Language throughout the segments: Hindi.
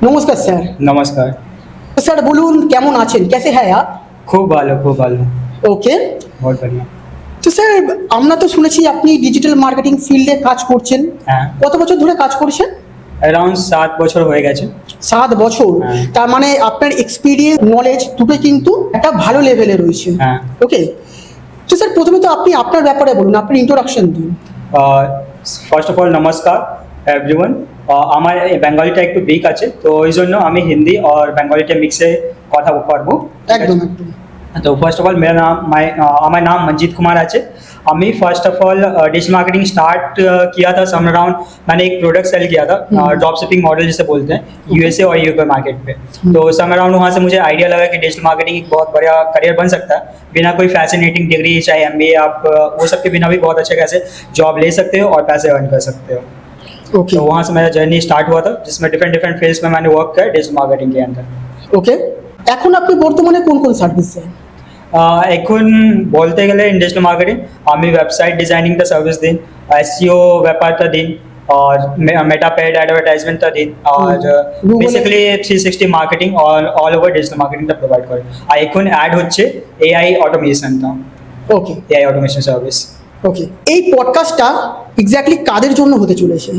নমস্কার স্যার। নমস্কার। তো স্যার বলুন কেমন আছেন, कैसे हैं आप? খুব ভালো, খুব ভালো। ওকে। বহুত बढ़िया। তো স্যার আমরা তো শুনেছি আপনি ডিজিটাল মার্কেটিং ফিল্ডে কাজ করছেন। হ্যাঁ। কত বছর ধরে কাজ করছেন? অ্যারাউন্ড 7 বছর হয়ে গেছে। 7 বছর। হ্যাঁ। তার মানে আপনার এক্সপিরিয়েন্স নলেজ দুটোই কিন্তু একটা ভালো লেভেলে রয়েছে। হ্যাঁ। ওকে। তো স্যার প্রথমে তো আপনি আপনার ব্যাপারে বলুন, আপনার ইন্ট্রোডাকশন দিন। ফার্স্ট অফ অল নমস্কার এভরিওয়ান। আমার এই বেঙ্গলিটা একটু উইক আছে, তো এই জন্য আমি হিন্দি আর বেঙ্গলিটা মিক্সে কথা বলবো। একদম একদম। तो फर्स्ट ऑफ ऑल मेरा नाम हमारा नाम मंजीत कुमार আছে। আমি first of all digital marketing start किया था सम अराउंड। मैंने एक प्रोडक्ट सेल किया था, ड्रॉप शिपिंग मॉडल जिसे बोलते हैं, यूएसए और यूके मार्केट पे। तो सम अराउंड वहाँ से मुझे आइडिया लगा कि डिजिटल मार्केटिंग एक बहुत बड़ा करियर बन सकता है। बिना कोई फैसिनेटिंग डिग्री चाहे एमबीए, आप वो सब के बिना भी बहुत अच्छे खासे जॉब ले सकते हो और पैसे अर्न कर सकते हो। ओके। तो वहाँ से मेरा जर्नी स्टार्ट हुआ था, जिसमें डिफरेंट डिफरेंट फील्ड्स में मैंने वर्क किया डिजिटल मार्केटिंग के अंदर। ওকে। এখন আপনি বর্তমানে কোন কোন সার্ভিস দেন? এখন বলতে গেলে ইন ডিজিটাল মার্কেটিং আমি ওয়েবসাইট ডিজাইনিংটা সার্ভিস দিন, এসইও ব্যাপারটা দিন, और मेटा पेड एडवर्टाइजमेंट दिन, और basically 360 marketing all over digital marketing provide করে। আর এখন অ্যাড হচ্ছে এআই অটোমেশনটা, ওকে এআই অটোমেশন সার্ভিস। ওকে। এই পডকাস্টটা এক্স্যাক্টলি কাদের জন্য হতে চলেছে?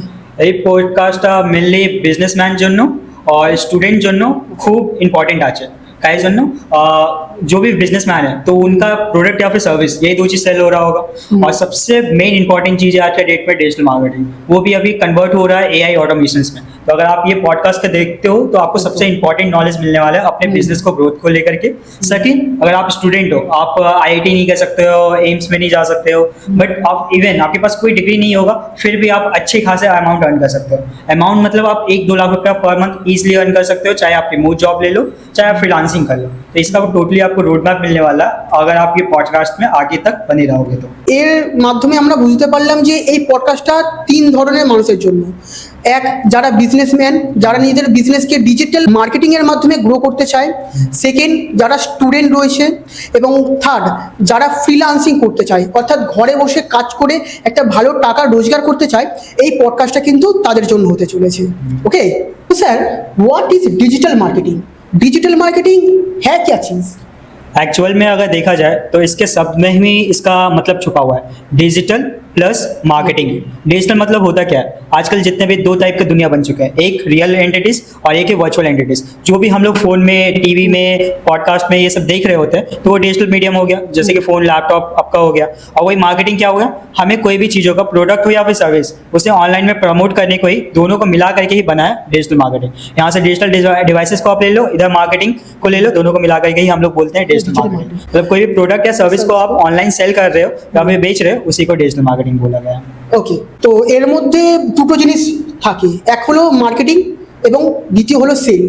এই পডকাস্টটা মেনলি বিজনেসম্যান জন্য और स्टूडेंट জন্য খুব ইম্পর্টেন্ট আছে। काहे जन्नो जो भी बिजनेसमैन है तो उनका प्रोडक्ट या फिर सर्विस ये दो चीज सेल हो रहा होगा। और सबसे मेन इंपॉर्टेंट चीज है आज के डेट में डिजिटल मार्केटिंग, वो भी अभी कन्वर्ट हो रहा है एआई ऑटोमेशंस में। तो अगर आप ये पॉडकास्ट के देखते हो तो आपको सबसे इंपॉर्टेंट नॉलेज मिलने वाला है अपने बिजनेस को ग्रोथ को लेकर के। सेकंड, अगर आप स्टूडेंट हो, आप आईआईटी नहीं कर सकते हो, एम्स में नहीं जा सकते हो, बट आप इवन आपके पास कोई डिग्री नहीं होगा फिर भी आप अच्छे खासे अमाउंट अर्न कर सकते हो। अमाउंट मतलब आप 1-2 लाख रुपया पर मंथ ईजिली अर्न कर सकते हो, चाहे आप रिमोट जॉब ले लो चाहे आप फ्रीलांसिंग कर लो। तो इसका टोटली आपको रोड मैप मिलने वाला है अगर आप ये पॉडकास्ट में आगे तक बने रहोगे तो। এর মাধ্যমে আমরা বুঝতে পারলাম যে এই পডকাস্টটা 3 ধরনের মানুষের জন্য। এক, যারা বিজনেসম্যান, যারা নিজেদের বিজনেসকে ডিজিটাল মার্কেটিং এর মাধ্যমে গ্রো করতে চায়। সেকেন্ড, যারা স্টুডেন্ট রয়েছে। এবং থার্ড, যারা ফ্রিল্যান্সিং করতে চায়, অর্থাৎ ঘরে বসে কাজ করে একটা ভালো টাকা রোজগার করতে চায়। এই পডকাস্টটা কিন্তু তাদের জন্য হতে চলেছে। ওকে। তো sir, what is digital marketing? Digital marketing है क्या चीज़? एक्चुअल में अगर देखा जाए तो इसके शब्द में ही इसका मतलब छुपा हुआ है, डिजिटल प्लस मार्केटिंग। डिजिटल मतलब होता क्या है, आजकल जितने भी 2 टाइप के दुनिया बन चुके हैं, एक रियल एंटिटीज और एक है वर्चुअल एंटिटीज। जो भी हम लोग फोन में, टीवी में, पॉडकास्ट में ये सब देख रहे होते हैं तो वो डिजिटल मीडियम हो गया, जैसे कि फोन, लैपटॉप आपका हो गया। और वही मार्केटिंग क्या हो गया, हमें कोई भी चीज़ों का प्रोडक्ट हो या फिर सर्विस उसे ऑनलाइन में प्रमोट करने को ही, दोनों को मिला करके ही बना है डिजिटल मार्केटिंग। यहाँ से डिजिटल डिवाइसेस को आप ले लो, इधर मार्केटिंग को ले लो, दोनों को मिला करके ही हम लोग बोलते हैं डिजिटल मार्केटिंग। मतलब कोई भी प्रोडक्ट या सर्विस को आप ऑनलाइन सेल कर रहे हो या फिर बेच रहे हो, उसी को डिजिटल मार्केटिंग बोला गया है। ওকে। তো এর মধ্যে দুটো জিনিস থাকে, এক হলো মার্কেটিং এবং দ্বিতীয় হলো সেল।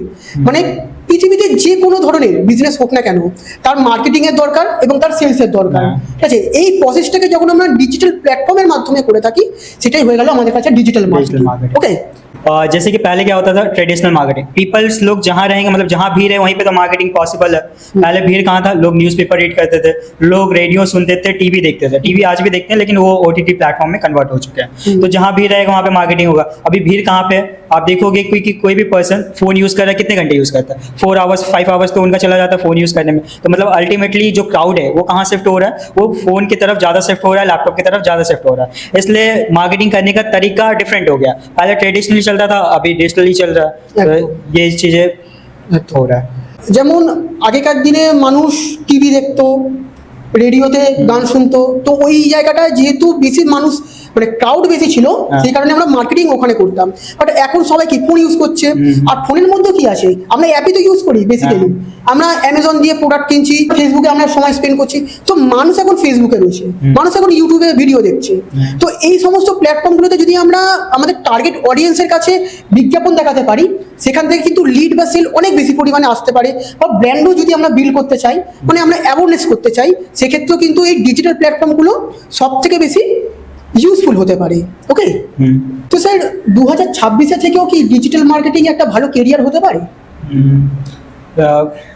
মানে পৃথিবীতে যে কোনো ধরনের বিজনেস হোক না কেন তার মার্কেটিং এর দরকার এবং তার সেলসের দরকার। ঠিক আছে, এই প্রসেসটাকে যখন আমরা ডিজিটাল প্ল্যাটফর্মের মাধ্যমে করে থাকি সেটাই হয়ে গেল আমাদের কাছে ডিজিটাল মার্কেটিং। ওকে। जैसे कि पहले क्या होता था, ट्रेडिशनल मार्केटिंग, पीपल्स लोग जहाँ रहेंगे मतलब जहाँ भीड़ है वहीं पे तो मार्केटिंग पॉसिबल है। पहले भीड़ कहाँ था, लोग न्यूज़पेपर रीड करते थे, लोग रेडियो सुनते थे, टीवी देखते थे। टीवी आज भी देखते हैं लेकिन वो ओटीटी प्लेटफॉर्म में कन्वर्ट हो चुके हैं। तो जहाँ भीड़ रहेगा वहाँ पे मार्केटिंग होगा। अभी भीड़ कहाँ पे है, आप देखोगे कोई भी पर्सन फोन यूज़ कर रहा है, कितने घंटे यूज़ करता है, 4 आवर्स 5 आवर्स तो उनका चला जाता है फोन यूज़ करने में। तो मतलब अल्टीमेटली जो क्राउड है वो कहाँ शिफ्ट हो रहा है, वो फोन की तरफ ज़्यादा शिफ्ट हो रहा है, लैपटॉप की तरफ ज़्यादा शिफ्ट हो रहा है। इसलिए मार्केटिंग करने का तरीका डिफरेंट हो गया। पहले ट्रेडिशनली चलता था, अभी डिजिटली चल रहा है। तो ये चीज़ें हो रहा है। যেমন আগেকার দিনে মানুষ টিভি দেখতো, রেডিওতে গান শুনতো, তো ওই জায়গাটায় যেহেতু বেশি মানুষ মানে ক্রাউড বেশি ছিল সেই কারণে আমরা মার্কেটিং ওখানে করতাম। বাট এখন সবাই কি ফোন ইউজ করছে, আর ফোনের মধ্যে কি আছে, আমরা অ্যাপই তো ইউজ করি বেসিক্যালি। আমরা অ্যামাজন দিয়ে প্রোডাক্ট কিনছি, ফেসবুকে আমরা সময় স্পেন্ড করছি। তো মানুষ এখন ফেসবুকে রয়েছে, মানুষ এখন ইউটিউবে ভিডিও দেখছে। তো এই সমস্ত প্ল্যাটফর্মগুলোতে যদি আমরা আমাদের টার্গেট অডিয়েন্সের কাছে বিজ্ঞাপন দেখাতে পারি, সেখান থেকে কিন্তু লিড বা সেল অনেক বেশি পরিমাণে আসতে পারে। বা ব্র্যান্ডও যদি আমরা বিল্ড করতে চাই, মানে আমরা অ্যাওয়ারনেস করতে চাই, সেক্ষেত্রেও কিন্তু এই ডিজিটাল প্ল্যাটফর্মগুলো সব থেকে বেশি ইউজফুল হতে পারে। ওকে। তো স্যার 2026 থেকেও কি ডিজিটাল মার্কেটিং একটা ভালো কেরিয়ার হতে পারে?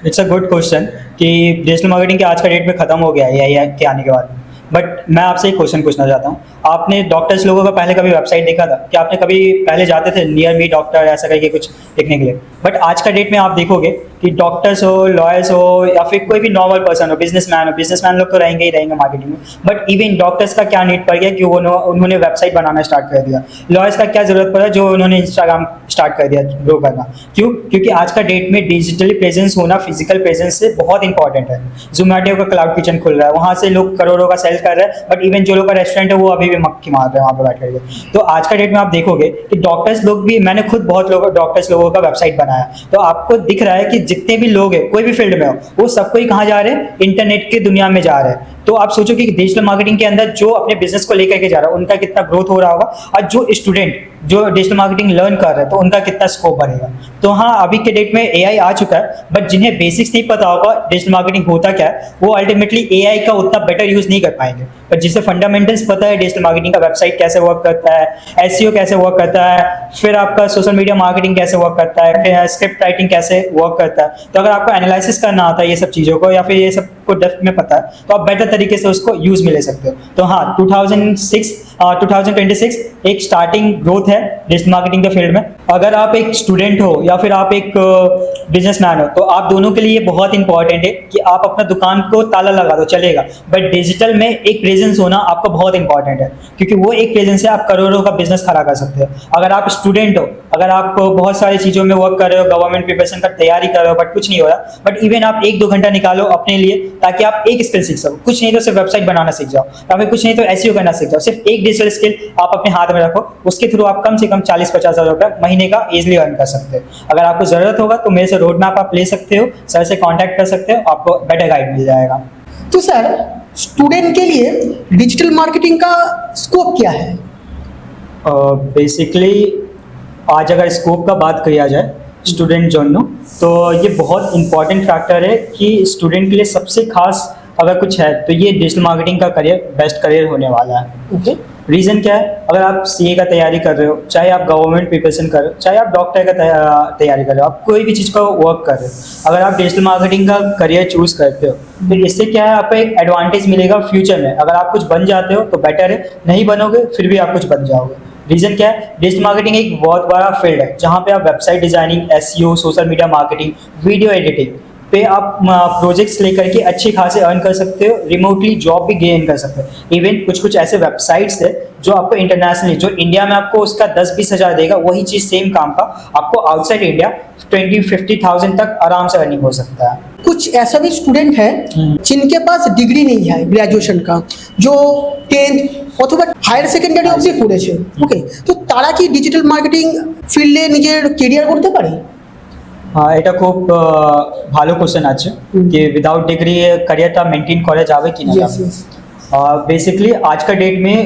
इट्स अ गुड क्वेश्चन कि डिजिटल मार्केटिंग के आज का डेट में ख़त्म हो गया है एआई के आने के बाद। बट मैं आपसे एक क्वेश्चन पूछना चाहता हूँ, आपने डॉक्टर्स लोगों का पहले कभी वेबसाइट देखा था क्या? आपने कभी पहले जाते थे नियर मी डॉक्टर ऐसा करके कुछ देखने के लिए? बट आज का डेट में आप देखोगे कि डॉक्टर्स हो, लॉयर्स हो, या फिर कोई भी नॉर्मल पर्सन हो, बिजनेसमैन लोग तो रहेंगे ही रहेंगे मार्केटिंग में, बट इवन डॉक्टर्स का क्या नीड पड़ गया कि उन्होंने वेबसाइट बनाना स्टार्ट कर दिया। लॉयर्स का क्या जरूरत पड़ा जो उन्होंने इंस्टाग्राम स्टार्ट कर दिया ग्रो करना। क्यों? क्योंकि आज का डेट में डिजिटली प्रेजेंस होना फिजिकल प्रेजेंस से बहुत इंपॉर्टेंट है। जोमेटो का क्लाउड किचन खुल रहा है, वहाँ से लोग करोड़ों का सेल कर रहे हैं, बट इवन जो लोग का रेस्टोरेंट है वो अभी भी मक्खी मार रहे हैं वहाँ पर बैठ करके। तो आज का डेट में आप देखोगे कि डॉक्टर्स लोग भी, मैंने खुद बहुत डॉक्टर्स लोगों का वेबसाइट बनाया, तो आपको दिख रहा है कि जितने भी लोग हैं कोई भी फील्ड में हो, वो सबको ही कहाँ जा रहे हैं? इंटरनेट की दुनिया में जा रहे हैं। तो आप सोचो कि डिजिटल मार्केटिंग के अंदर जो अपने बिजनेस को लेकर के जा रहा है उनका कितना ग्रोथ हो रहा होगा, और जो स्टूडेंट जो डिजिटल मार्केटिंग लर्न कर रहे हैं तो उनका कितना स्कोप बढ़ेगा। तो हाँ, अभी के डेट में एआई आ चुका है, बट जिन्हें बेसिक्स नहीं पता होगा डिजिटल मार्केटिंग होता क्या है, वो अल्टीमेटली एआई का उतना बेटर यूज नहीं कर पाएंगे। पर जिसे फंडामेंटल्स पता है डिजिटल मार्केटिंग का, वेबसाइट कैसे वर्क करता है, एसईओ कैसे वर्क करता है, फिर आपका सोशल मीडिया मार्केटिंग कैसे वर्क करता है, फिर स्क्रिप्ट राइटिंग कैसे वर्क करता है, तो अगर आपको एनालिसिस करना आता है ये सब चीज़ों को, या फिर ये सब को डेप्थ में पता है, तो आप बेटर तरीके से उसको यूज में ले सकते हो। तो हाँ, 2026 एक स्टार्टिंग ग्रोथ है डिजिटल मार्केटिंग के फील्ड में। अगर आप एक स्टूडेंट हो या फिर आप एक बिजनेसमैन हो, तो आप दोनों के लिए बहुत इंपॉर्टेंट है कि आप अपना दुकान को ताला लगा दो चलेगा, बट डिजिटल में एक प्रेजेंस होना आपका बहुत इंपॉर्टेंट है, क्योंकि वो एक प्रेजेंस से आप करोड़ों का बिजनेस खड़ा कर सकते हो। अगर आप स्टूडेंट हो, अगर आप बहुत सारी चीज़ों में वर्क कर रहे हो, गवर्नमेंट प्रिपरेशन का तैयारी कर रहे हो, बट कुछ नहीं हो रहा, बट इवन आप 1-2 घंटा निकालो अपने लिए ताकि आप एक स्किल सीख सको। कुछ नहीं तो सिर्फ वेबसाइट बनाना सीख जाओ, या फिर कुछ नहीं तो एसईओ करना सीख जाओ। सिर्फ एक डिजिटल स्किल आप अपने हाथ में रखो, उसके थ्रू आप कम से कम 40-50 हज़ार रुपये महीने का इजीली अर्न कर सकते हो। अगर आपको ज़रूरत होगा तो मेरे से रोड मैप आप ले सकते हो, सर से कॉन्टैक्ट कर सकते हो, आपको बेटर गाइड मिल जाएगा। तो सर, स्टूडेंट के लिए डिजिटल मार्केटिंग का स्कोप क्या है? बेसिकली आज अगर स्कोप का बात किया जाए स्टूडेंट जोनो, तो ये बहुत इंपॉर्टेंट फैक्टर है कि स्टूडेंट के लिए सबसे खास अगर कुछ है तो ये डिजिटल मार्केटिंग का करियर बेस्ट करियर होने वाला है। ओके। रीज़न क्या है? अगर आप सीए का तैयारी कर रहे हो, चाहे आप गवर्नमेंट प्रिपरेशन कर रहे हो, चाहे आप डॉक्टर का तैयारी कर रहे हो, आप कोई भी चीज़ का वर्क कर रहे हो, अगर आप डिजिटल मार्केटिंग का करियर चूज करते हो तो इससे क्या है, आपको एक एडवांटेज मिलेगा फ्यूचर में। अगर आप कुछ बन जाते हो तो बेटर है, नहीं बनोगे फिर भी आप कुछ बन जाओगे। रीज़न क्या है? डिजिटल मार्केटिंग एक बहुत बड़ा फील्ड है जहाँ पे आप website designing, SEO, social media marketing, video editing पे आप प्रोजेक्ट्स लेकर के अच्छी खासे अर्न कर सकते हो, रिमोटली जॉब भी गेन कर सकते हो। इवन कुछ ऐसे वेबसाइट्स है जो आपको इंटरनेशनली, जो इंडिया में आपको उसका 10-20 हज़ार देगा, वही चीज़ सेम काम का आपको आउटसाइड इंडिया 20-50,000 तक आराम से अर्निंग हो सकता है। कुछ ऐसा भी स्टूडेंट है जिनके पास डिग्री नहीं है ग्रेजुएशन का, जो 10th অথবা হায়ার সেকেন্ডারি অবধি পড়েছে, ওকে, তো তারা কি ডিজিটাল মার্কেটিং ফিল্ডে নিজের কেরিয়ার করতে পারে? হ্যাঁ, এটা খুব ভালো কোশ্চেন আছে कि विदाउट डिग्री करियर मेंटेन करा जावे कि ना। बेसिकली आज का डेट में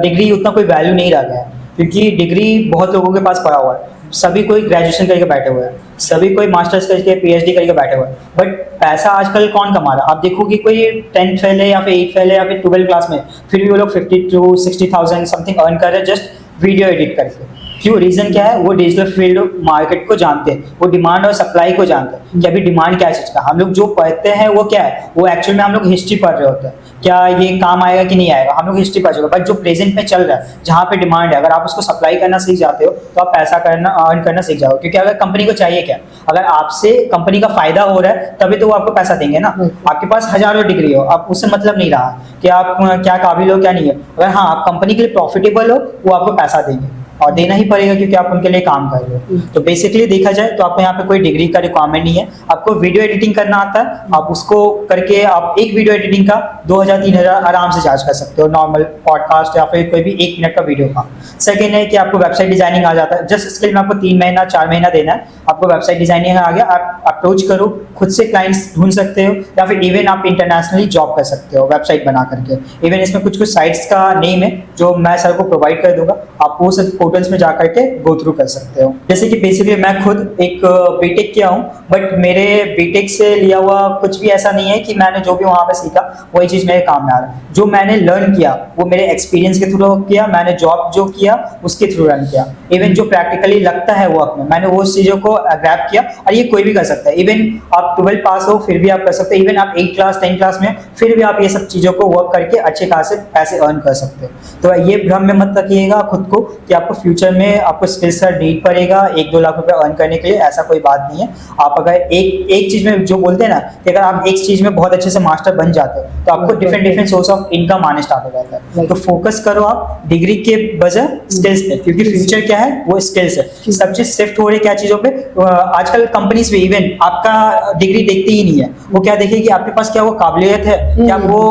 डिग्री उतना कोई वैल्यू नहीं रह गया है, क्योंकि डिग्री बहुत लोगों के पास पड़ा हुआ है। सभी कोई ग्रेजुएशन करके बैठे हुए हैं, सभी कोई मास्टर्स करके पीएचडी करके बैठे हुए हैं, बट पैसा आजकल कौन कमा रहा है? आप देखो कि कोई 10th फेल है या फिर 8th फेल है या फिर 12th क्लास में, फिर भी वो लोग 50,000-60,000 समथिंग अर्न कर रहे हैं जस्ट वीडियो एडिट करके। क्यों? रीज़न क्या है? वो डिजिटल फील्ड मार्केट को जानते हैं, वो डिमांड और सप्लाई को जानते हैं कि अभी डिमांड क्या चीज़ का। हम लोग जो पढ़ते हैं वो क्या है, वो एक्चुअल में हम लोग हिस्ट्री पढ़ रहे होते हैं, क्या ये काम आएगा कि नहीं आएगा, हम लोग हिस्ट्री पढ़ चुके। बट जो प्रेजेंट में चल रहा है, जहाँ पे डिमांड है, अगर आप उसको सप्लाई करना सीख जाते हो तो आप पैसा करना अर्न करना सीख जाओगे। क्योंकि अगर कंपनी को चाहिए क्या, अगर आपसे कंपनी का फायदा हो रहा है तभी तो वो आपको पैसा देंगे ना। आपके पास हजारों डिग्री हो, आप उससे मतलब नहीं रहा कि आप क्या काबिल हो क्या नहीं है। अगर हाँ, आप कंपनी के लिए प्रॉफिटेबल हो, वो आपको पैसा देंगे और देना ही पड़ेगा क्योंकि आप उनके लिए काम कर रहे हो। तो बेसिकली देखा जाए तो आपको यहाँ पे कोई डिग्री का रिक्वायरमेंट नहीं है। आपको वीडियो एडिटिंग करना आता है, आप उसको करके आप एक वीडियो एडिटिंग का 2,000-3,000 आराम से चार्ज कर सकते हो, नॉर्मल पॉडकास्ट या फिर कोई भी 1 मिनट का वीडियो का। सेकेंड है कि आपको वेबसाइट डिजाइनिंग आ जाता है, जस्ट स्किल में आपको 3 महीना 4 महीना देना है, आपको वेबसाइट डिजाइनिंग आ गया, आप अप्रोच करो, खुद से क्लाइंट्स ढूंढ सकते हो, या फिर इवन आप इंटरनेशनली जॉब कर सकते हो वेबसाइट बना करके। इवन इसमें कुछ साइट्स का नेम है जो मैं सर को प्रोवाइड कर दूंगा, आप वो सब पोर्टल्स में जा करके गो थ्रू कर सकते हो। जैसे कि बेसिकली मैं खुद एक बीटेक किया हूँ, बट मेरे बीटेक से लिया हुआ कुछ भी ऐसा नहीं है कि मैंने जो भी वहाँ पे सीखा वही चीज़ मेरे काम में आ रहा है। जो मैंने लर्न किया वो मेरे एक्सपीरियंस के थ्रू किया, मैंने जॉब जो किया उसके थ्रू रन किया। इवन जो प्रैक्टिकली लगता है वर्क में, मैंने वो चीज़ों को ग्रैब किया। और ये कोई भी कर सकता है, इवन आप 12 पास हो फिर भी आप कर सकते हो, इवन आप 8 क्लास 10 क्लास में फिर भी आप ये सब चीज़ों को वर्क करके अच्छे खासे पैसे अर्न कर सकते हो। तो ये भ्रम में मत रखिएगा खुद को कि आपको फ्यूचर में आपको स्किल्स का नीड पड़ेगा 1-2 लाख रुपए अर्न करने के लिए, ऐसा कोई बात नहीं है। आप अगर एक चीज़ में जो बोलते हैं ना कि अगर आप एक चीज़ में बहुत अच्छे से मास्टर बन जाते हो तो आपको डिफरेंट सोर्स ऑफ इनकम आने स्टार्ट हो जाता है। तो फोकस करो आप डिग्री के बजाय स्किल्स पे, क्योंकि फ्यूचर क्या है वो स्किल्स है। सब चीज शिफ्ट हो रही है क्या चीजों पे, आजकल कंपनीज में इवन आपका डिग्री देखती ही नहीं है, वो क्या देखेगी कि आपके पास क्या वो काबिलियत है, क्या वो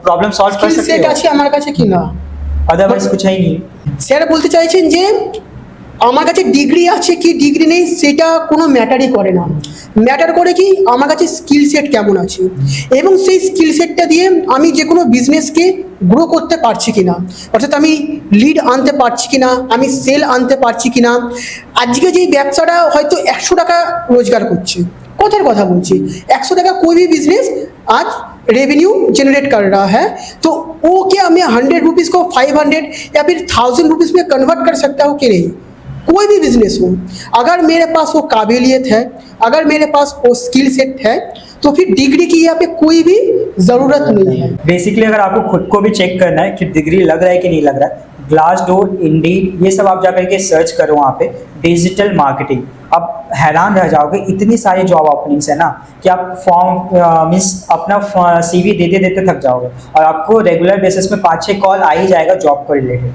प्रॉब्लम सॉल्व कर सकते সেট আছে আমার কাছে কিনা, अदरवाइज कुछ है ही नहीं। স্যার বলতে চাইছেন যে আমার কাছে ডিগ্রি আছে কি ডিগ্রি নেই সেটা কোনো ম্যাটারই করে না, ম্যাটার করে কি আমার কাছে স্কিল সেট কেমন আছে এবং সেই স্কিল সেটটা দিয়ে আমি যে কোনো বিজনেসকে গ্রো করতে পারছি কিনা, অর্থাৎ আমি লিড আনতে পারছি কিনা, আমি সেল আনতে পারছি কিনা। আজকে যেই ব্যবসাটা হয়তো 100 টাকা রোজগার করছে, কথার কথা বলছি, 100 টাকা कोई भी बिजनेस आज रेवेन्यू जनरेट कर रहा है, तो वो क्या मैं 100 रुपीज़ को 500 या फिर 1000 रुपीज़ में कन्वर्ट कर सकता हूँ कि नहीं। कोई भी बिजनेस हो, अगर मेरे पास वो काबिलियत है, अगर मेरे पास वो स्किल सेट है, तो फिर डिग्री की यहाँ पे कोई भी ज़रूरत नहीं है। बेसिकली अगर आपको खुद को भी चेक करना है कि डिग्री लग रहा है कि नहीं लग रहा है, ग्लासडोर, इंडीड, ये सब आप जाकर के सर्च करो वहाँ पे डिजिटल मार्केटिंग, आप हैरान रह जाओगे, इतनी सारी जॉब ओपनिंग्स है ना कि आप फॉर्म मीन्स अपना CV देते देते थक जाओगे और आपको रेगुलर बेसिस में 5-6 कॉल आ ही जाएगा जॉब को रिलेटेड।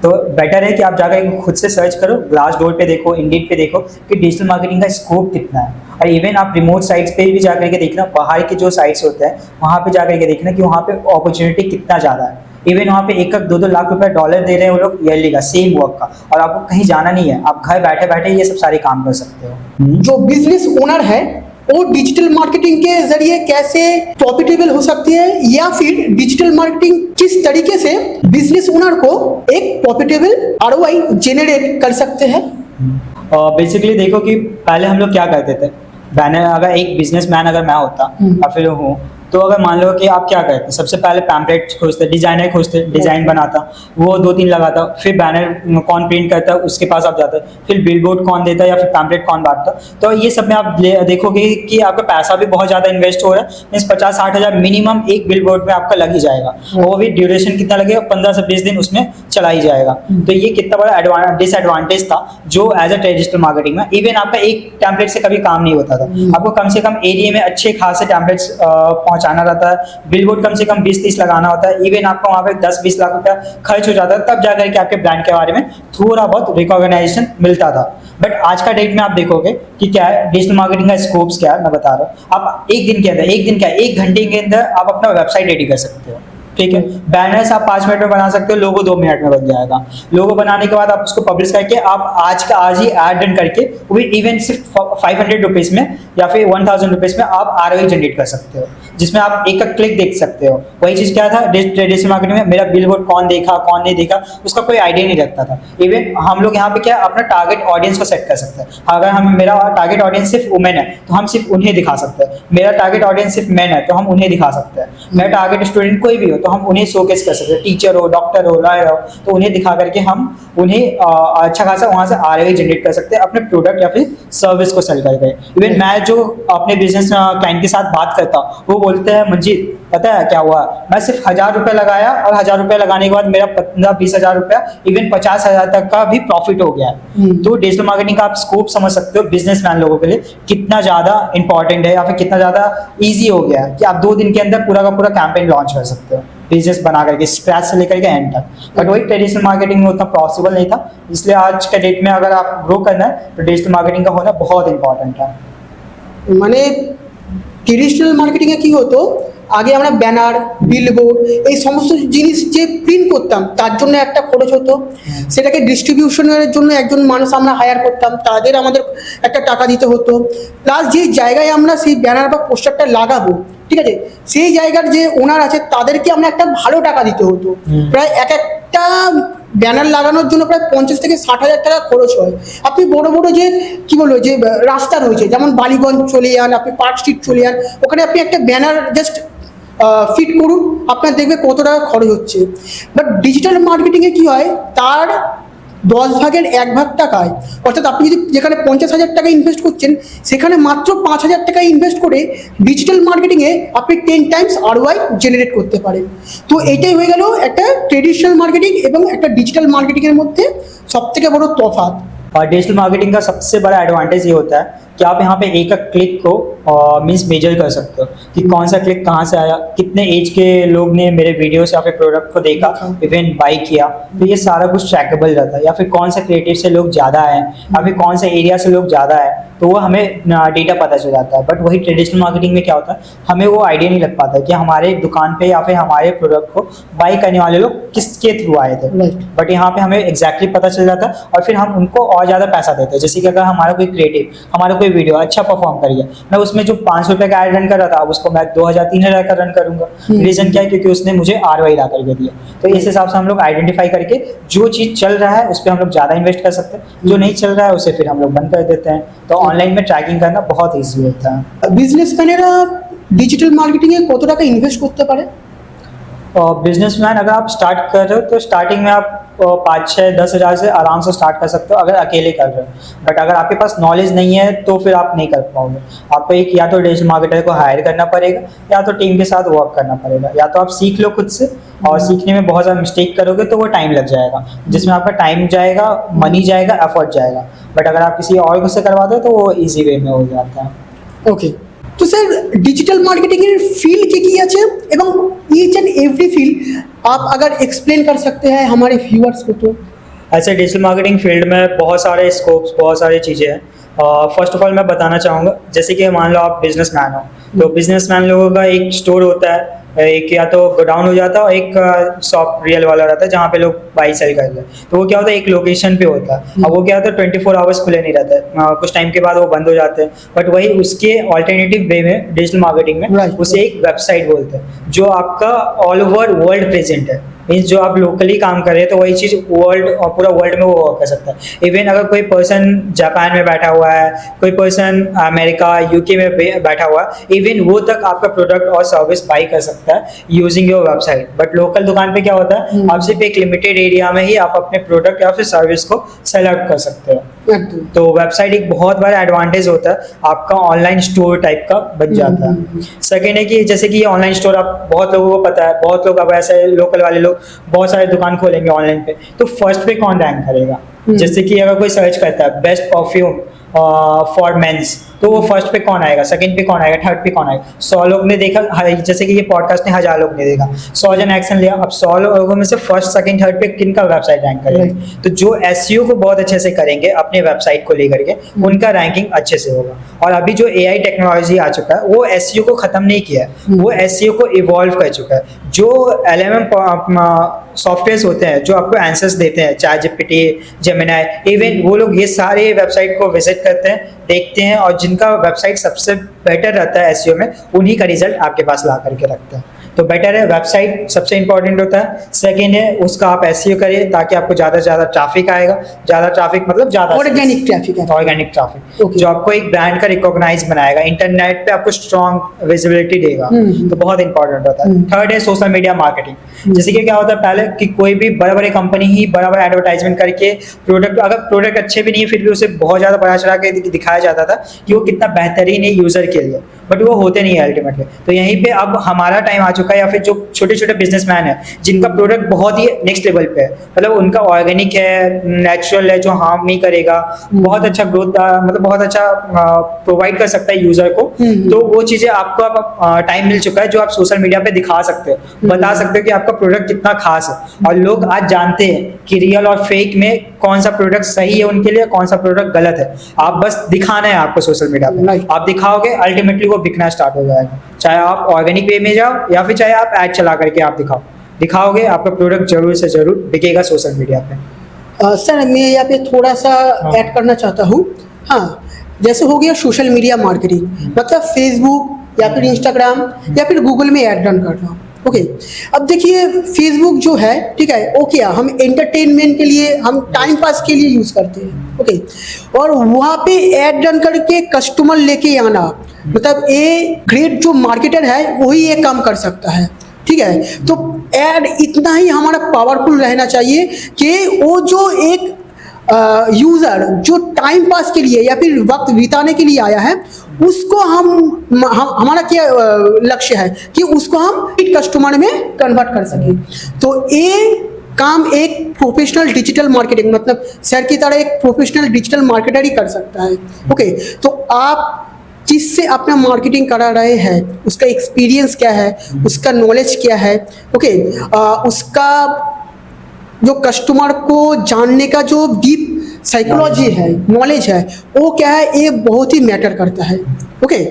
तो बेटर है कि आप जाकर खुद से सर्च करो, ग्लासडोर पे देखो, इंडीड पे देखो कि डिजिटल मार्केटिंग का स्कोप कितना है। और इवन आप रिमोट साइट्स पे भी जाकर के देखना, बाहर के जो साइट्स होते हैं वहाँ पे जाकर के देखना कि वहाँ पे अपॉर्चुनिटी कितना ज़्यादा है। इवन वहाँ पे 1-2 लाख रुपए डॉलर दे रहे हैं वो लोग ईयरली का, सेम वर्क का, और आपको कहीं जाना नहीं है, आप घर बैठे बैठे ये सब सारे काम कर सकते हो। जो बिजनेस ओनर है वो डिजिटल मार्केटिंग के जरिए कैसे प्रॉफिटेबल हो सकती है, या फिर डिजिटल मार्केटिंग किस तरीके से बिजनेस ओनर को एक प्रॉफिटेबल ROI जेनरेट कर सकते हैं। बेसिकली देखो कि पहले हम लोग क्या करते थे, बैनर, अगर एक बिजनेसमैन अगर मैं होता या फिर हूँ, तो अगर मान लो कि आप क्या करते, सबसे पहले पैम्पलेट खोजते, डिजाइनर खोजते, डिजाइन बनाता, वो 2-3 लगाता, फिर बैनर कौन प्रिंट करता उसके पास आप जाते, फिर बिलबोर्ड कौन देता या फिर पैम्पलेट कौन बांटता। तो ये सब में आप देखोगे कि आपका पैसा भी बहुत ज़्यादा इन्वेस्ट हो रहा है, मीन्स 50-60 हज़ार मिनिमम एक बिलबोर्ड में आपका लग ही जाएगा, वो भी ड्यूरेशन कितना लगेगा, 15 से 20 दिन उसमें चला ही जाएगा। तो ये कितना बड़ा डिसएडवांटेज था जो एज अ ट्रेडिशनल मार्केटिंग में, इवन आपका एक टैम्पलेट से कभी काम नहीं होता था, आपको कम से कम एरिया में अच्छे खासे टैम्पलेट्स पहुंचाना रहता है, बिलबोर्ड कम से कम 20-30 लगाना होता है, इवन आपको वहाँ पे 10-20 लाख रुपया खर्च हो जाता है, तब जाकर के आपके ब्रांड के बारे में थोड़ा बहुत रिकॉग्नाइजेशन मिलता था। बट आज का डेट में आप देखोगे कि क्या है डिजिटल मार्केटिंग का स्कोप्स क्या है, मैं बता रहा हूँ। आप एक दिन के अंदर, एक दिन क्या, 1 घंटे के अंदर आप अपना वेबसाइट रेडी कर सकते हो, ठीक है। बैनर्स आप 5 मिनट में बना सकते हो, लोगो 2 मिनट में बन जाएगा। लोगो बनाने के बाद आप उसको पब्लिश करके आप आज ही एड रन करके वो भी इवन सिर्फ 500 रुपीज़ में या फिर 1000 रुपीज़ में आप ROI जनरेट कर सकते हो, जिसमें आप एक क्लिक देख सकते हो। वही चीज़ क्या था डिजिटल मार्केटिंग में, मेरा बिलबोर्ड कौन देखा कौन नहीं देखा उसका कोई आइडिया नहीं रखता था। इवन हम लोग यहाँ पे क्या अपना टारगेट ऑडियंस को सेट कर सकते हैं, अगर मेरा टारगेट ऑडियंस सिर्फ वुमेन है तो हम सिर्फ उन्हें दिखा सकते हैं, मेरा टारगेट ऑडियंस सिर्फ मेन है तो हम उन्हें दिखा सकते हैं, मेरा टारगेट स्टूडेंट कोई भी हो तो हम उन्हें शोकेस कर सकते हैं, टीचर हो, डॉक्टर हो, लॉयर हो, तो उन्हें दिखा करके हम उन्हें अच्छा खासा वहाँ से ROI जनरेट कर सकते हैं अपने प्रोडक्ट या फिर सर्विस को सेल करके। इवन मैं जो अपने बिजनेस क्लाइंट के साथ बात करता हूँ वो बोलते हैं मंजीत पता है क्या हुआ, मैं सिर्फ 1000 रुपये लगाया और 1000 रुपये लगाने के बाद मेरा 15-20 हज़ार रुपया इवन 50 हज़ार तक का भी प्रॉफिट हो गया है। तो डिजिटल मार्केटिंग का आप स्कोप समझ सकते हो बिजनेसमैन लोगों के लिए कितना ज़्यादा इंपॉर्टेंट है या फिर कितना ज़्यादा ईजी हो गया है कि आप 2 दिन के अंदर पूरा का पूरा कैंपेन लॉन्च कर सकते हो बिजनेस बना करके, स्क्रैच से लेकर के एंड तक। बट वही ट्रेडिशनल मार्केटिंग में उतना पॉसिबल नहीं था, इसलिए आज के डेट में अगर आप ग्रो करना है तो डिजिटल मार्केटिंग का होना बहुत इंपॉर्टेंट है। মানে ট্রেডিশনাল মার্কেটিংয়ে কি হতো, আগে আমরা ব্যানার, বিলবোর্ড এই সমস্ত জিনিস যে প্রিন্ট করতাম তার জন্য একটা খরচ হতো, সেটাকে ডিস্ট্রিবিউশনের জন্য একজন মানুষ আমরা হায়ার করতাম, তাদের আমাদের একটা টাকা দিতে হতো, প্লাস যে জায়গায় আমরা সেই ব্যানার বা পোস্টারটা লাগাবো, ঠিক আছে, সেই জায়গার যে ওনার আছে তাদেরকে আমরা একটা ভালো টাকা দিতে হতো, প্রায় একটা ব্যানার লাগানোর জন্য প্রায় 50 থেকে 60 হাজার টাকা খরচ হয়। আপনি বড় বড় যে কি বলবো যে রাস্তা রয়েছে, যেমন বালিগঞ্জ চলে যান, আপনি পার্ক স্ট্রিট চলে যান, ওখানে আপনি একটা ব্যানার জাস্ট ফিট করুন, আপনার দেখবে কত টাকা খরচ হচ্ছে। বাট ডিজিটাল মার্কেটিংয়ে কি হয়, তার 10 ভাগের 1 ভাগ টাকায়, অর্থাৎ আপনি যদি যেখানে 50,000 টাকা ইনভেস্ট করছেন সেখানে মাত্র 5,000 টাকা ইনভেস্ট করে ডিজিটাল মার্কেটিংয়ে আপনি 10 টাইমস ROI জেনারেট করতে পারেন। তো এটাই হয়ে গেল একটা ট্রেডিশনাল মার্কেটিং এবং একটা ডিজিটাল মার্কেটিংয়ের মধ্যে সবথেকে বড় তফাৎ। और डिजिटल मार्केटिंग का सबसे बड़ा एडवांटेज ये होता है कि आप यहाँ पे एक क्लिक को मीन्स मेजर कर सकते हो कि कौन सा क्लिक कहाँ से आया, कितने एज के लोग ने मेरे वीडियोस या फिर प्रोडक्ट को देखा, इवन बाई किया, तो ये सारा कुछ ट्रैकेबल रहता है। या फिर कौन सा क्रिएटिव से लोग ज़्यादा आए या फिर कौन सा एरिया से लोग ज़्यादा आए, तो वो हमें डेटा पता चल जाता है। बट वही ट्रेडिशनल मार्केटिंग में क्या होता है, हमें वो आइडिया नहीं लग पाता कि हमारे दुकान पे या फिर हमारे प्रोडक्ट को बाई करने वाले लोग किसके थ्रू आए थे। बट यहाँ पे हमें एग्जैक्टली पता चल जाता है और फिर हम उनको और ज़्यादा पैसा देते हैं। जैसे कि अगर हमारा कोई क्रिएटिव, हमारा कोई वीडियो अच्छा परफॉर्म कर गया, मैं उसमें जो 500 रुपये का एड रन कर रहा था, अब उसको मैं 2,000-3,000 का रन करूंगा। रीजन क्या है, क्योंकि उसने मुझे ROI ला करके दिया। तो इस हिसाब से हम लोग आइडेंटिफाई करके जो चीज़ चल रहा है उस पर हम लोग ज़्यादा इन्वेस्ट कर सकते हैं, जो नहीं चल रहा है उसे फिर हम लोग बंद कर देते हैं। तो ऑनलाइन में ट्रैकिंग करना बहुत ईजी होता है। বিজনেসম্যানেরা ডিজিটাল মার্কেটিংয়ে কত টাকা ইনভেস্ট করতে পারে? और बिजनेसमैन अगर आप स्टार्ट कर रहे हो तो स्टार्टिंग में आप 5-6-10 हज़ार से आराम से स्टार्ट कर सकते हो अगर अकेले कर रहे हो। बट अगर आपके पास नॉलेज नहीं है तो फिर आप नहीं कर पाओगे। आपको एक या तो डिजिटल मार्केटर को हायर करना पड़ेगा या तो टीम के साथ वर्क करना पड़ेगा, या तो आप सीख लो खुद से, और सीखने में बहुत ज़्यादा मिस्टेक करोगे तो वो टाइम लग जाएगा, जिसमें आपका टाइम जाएगा, मनी जाएगा, एफर्ट जाएगा। बट अगर आप किसी और से करवाते हो तो वो ईजी वे में हो जाता है। ওকে, তো স্যার ডিজিটাল মার্কেটিংয়ের फील्ड की আছে এবং ईच एंड एवरी फील्ड आप अगर एक्सप्लेन कर सकते हैं हमारे व्यूअर्स को तो। ऐसे डिजिटल मार्केटिंग फील्ड में बहुत सारे स्कोप्स, बहुत सारी चीज़ें हैं। फर्स्ट ऑफ ऑल मैं बताना चाहूँगा, जैसे कि मान लो आप बिजनेसमैन हो, तो बिजनेसमैन लोगों का एक स्टोर होता है, एक या तो गोडाउन हो जाता है और एक शॉप रियल वाला रहता है जहाँ पे लोग बाई सेल करते हैं। तो वो क्या होता है, एक लोकेशन पे होता है। अब वो क्या होता है 24 आवर्स खुले नहीं रहता है, कुछ टाइम के बाद वो बंद हो जाते हैं। बट वही उसके ऑल्टरनेटिव वे में डिजिटल मार्केटिंग में उसे एक वेबसाइट बोलते हैं, जो आपका ऑल ओवर वर्ल्ड प्रेजेंट है। मीन्स जो आप लोकली काम कर रहे हैं तो वही चीज़ वर्ल्ड और पूरा वर्ल्ड में वो वर्क कर सकता है। इवन अगर कोई पर्सन जापान में बैठा हुआ है, कोई पर्सन अमेरिका UK में बैठा हुआ है, इवन वो तक आपका प्रोडक्ट और सर्विस बाई कर सकता है using your website. But local दुकान पे क्या होता है, आप सिर्फ एक लिमिटेड एरिया में ही आप अपने प्रोडक्ट या फिर सर्विस को सेलेक्ट कर सकते हो। तो वेबसाइट एक बहुत बड़ा एडवांटेज होता है, आपका ऑनलाइन स्टोर टाइप का बन जाता है। सेकेंड है कि जैसे कि ये ऑनलाइन स्टोर आप बहुत लोगों को पता है, बहुत लोग अब ऐसे लोकल वाले लोग बहुत सारे दुकान खोलेंगे ऑनलाइन पे, तो फर्स्ट पे कौन रैंक करेगा? जैसे कि अगर कोई सर्च करता है बेस्ट परफ्यूम फॉर मेंस, तो वो फर्स्ट पे कौन आएगा, सेकंड पे कौन आएगा, थर्ड पे कौन आएगा? 100 लोग ने देखा, जैसे कि ये पॉडकास्ट ने 1000 लोग ने देखा, 100 जन एक्शन लिया, अब 100 लोगों में से फर्स्ट सेकंड थर्ड पे किन का वेबसाइट रैंक करेगा? तो जो SEO को बहुत अच्छे से करेंगे अपने वेबसाइट को लेकर के, उनका रैंकिंग अच्छे से होगा। और अभी जो AI टेक्नोलॉजी आ चुका है वो SEO को खत्म नहीं किया है, वो SEO को इवॉल्व कर चुका है। जो LLM सॉफ्टवेयर होते हैं जो आपको आंसर्स देते हैं, ChatGPT, Gemini, इवन वो लोग ये सारे वेबसाइट को विजिट करते हैं, देखते हैं, और जिनका वेबसाइट सबसे बेटर रहता है SEO में, उन्हीं का रिजल्ट आपके पास ला करके रखते हैं। तो बेटर है, वेबसाइट सबसे इंपॉर्टेंट होता है। सेकेंड है उसका आप SEO करिए ताकि आपको ज़्यादा से ज़्यादा ट्रैफिक आएगा। ज़्यादा ट्रैफिक मतलब ज़्यादा ऑर्गेनिक ट्रैफिक है, ऑर्गेनिक ट्रैफिक जो आपको एक ब्रांड का रिकॉग्नाइज बनाएगा, इंटरनेट पे आपको स्ट्रॉन्ग विजिबिलिटी देगा, तो बहुत इंपॉर्टेंट होता है। थर्ड है सोशल मीडिया मार्केटिंग। जैसे कि क्या होता है पहले कि कोई भी बड़े बड़े कंपनी ही बड़ा बड़ा एडवर्टाइजमेंट करके प्रोडक्ट, अगर प्रोडक्ट अच्छे भी नहीं है फिर भी उसे बहुत ज़्यादा बढ़ा चढ़ा के दिखाया जाता था कि वो कितना बेहतरीन है यूज़र के लिए, बट वो होते नहीं है अल्टीमेटली। तो यहीं पे अब हमारा टाइम आ चुका है, या फिर जो छोटे छोटे बिजनेसमैन है जिनका प्रोडक्ट बहुत ही नेक्स्ट लेवल पे है, मतलब उनका ऑर्गेनिक है, नेचुरल है, जो हार्म नहीं करेगा, बहुत अच्छा ग्रोथ, मतलब बहुत अच्छा प्रोवाइड कर सकता है यूजर को, तो वो चीजें आपको अब टाइम मिल चुका है जो आप सोशल मीडिया पे दिखा सकते हो, बता सकते हो कि आपका प्रोडक्ट कितना खास है। और लोग आज जानते हैं कि रियल और फेक में कौन सा प्रोडक्ट सही है उनके लिए, कौन सा प्रोडक्ट गलत है। आप बस दिखाना है आपको सोशल मीडिया पे, आप दिखाओगे अल्टीमेटली वो बिकना स्टार्ट हो जाएगा। चाहे आप ऑर्गेनिक वे में जाओ या फिर चाहे आप ऐड चला करके आप दिखाओगे, आपका प्रोडक्ट जरूर से जरूर बिकेगा सोशल मीडिया पे। सर मैं यहाँ पे थोड़ा सा ऐड करना चाहता हूँ। हाँ, जैसे हो गया सोशल मीडिया मार्केटिंग, मतलब फेसबुक या फिर इंस्टाग्राम या फिर गूगल में ऐड रन करना। ओके। अब देखिए फेसबुक जो है, ठीक है, ओके, हम एंटरटेनमेंट के लिए, हम टाइम पास के लिए यूज करते हैं, ओके, और वहाँ पे ऐड रन करके कस्टमर लेके आना, मतलब ये ग्रेट जो मार्केटर है वही ये काम कर सकता है, ठीक है। तो ऐड इतना ही हमारा पावरफुल रहना चाहिए कि वो जो एक यूजर जो टाइम पास के लिए या फिर वक्त बिताने के लिए आया है, उसको हमारा क्या लक्ष्य है कि उसको हम कस्टमर में कन्वर्ट कर सके। तो ये काम एक प्रोफेशनल डिजिटल मार्केटिंग, मतलब सर की तरह एक प्रोफेशनल डिजिटल मार्केटर ही कर सकता है, ओके। तो आप जिससे अपना मार्केटिंग करा रहे हैं उसका एक्सपीरियंस क्या है, उसका नॉलेज क्या है, ओके, उसका जो कस्टमर को जानने का जो डीप साइकोलॉजी है, नॉलेज है, वो क्या है, ये बहुत ही मैटर करता है, ओके।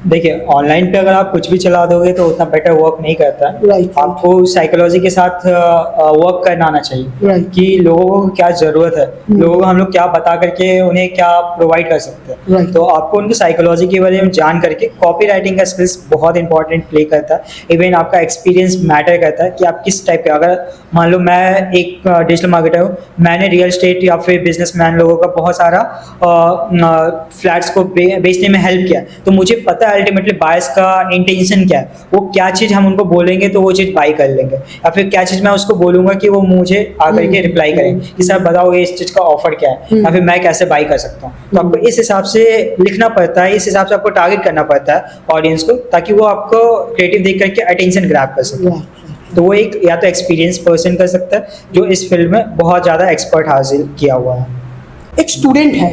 देखिए ऑनलाइन पे अगर आप कुछ भी चला दोगे तो उतना बेटर वर्क नहीं करता है। Right. आपको साइकोलॉजी के साथ वर्क करना आना चाहिए, Right. कि लोगों को क्या ज़रूरत है, लोगों को हम लोग क्या बता करके उन्हें क्या प्रोवाइड कर सकते हैं। Right. तो आपको उनकी साइकोलॉजी के बारे में जान करके कॉपी राइटिंग का स्किल्स बहुत इंपॉर्टेंट प्ले करता है। इवन आपका एक्सपीरियंस मैटर करता है कि आप किस टाइप के, अगर मान लो मैं एक डिजिटल मार्केटर हूँ, मैंने रियल एस्टेट या फिर बिजनेसमैन लोगों का बहुत सारा फ्लैट्स को बेचने में हेल्प किया, तो मुझे पता है अल्टीमेटली बायर्स का इंटेंशन क्या है, वो क्या चीज़ हम उनको बोलेंगे तो वो चीज़ बाई कर लेंगे, या फिर क्या चीज़ मैं उसको बोलूँगा कि वो मुझे आकर के रिप्लाई करेंगे कि सर बताओ ये इस चीज़ का ऑफर क्या है, या फिर मैं कैसे बाई कर सकता हूँ। तो आपको इस हिसाब से लिखना पड़ता है, इस हिसाब से आपको टारगेट करना पड़ता है ऑडियंस को, ताकि वो आपको क्रिएटिव देख करके अटेंशन ग्रैब कर सके। तो वो एक या तो एक्सपीरियंस पर्सन कर सकता है जो इस फील्ड में बहुत ज़्यादा एक्सपर्ट हासिल किया हुआ है। एक स्टूडेंट है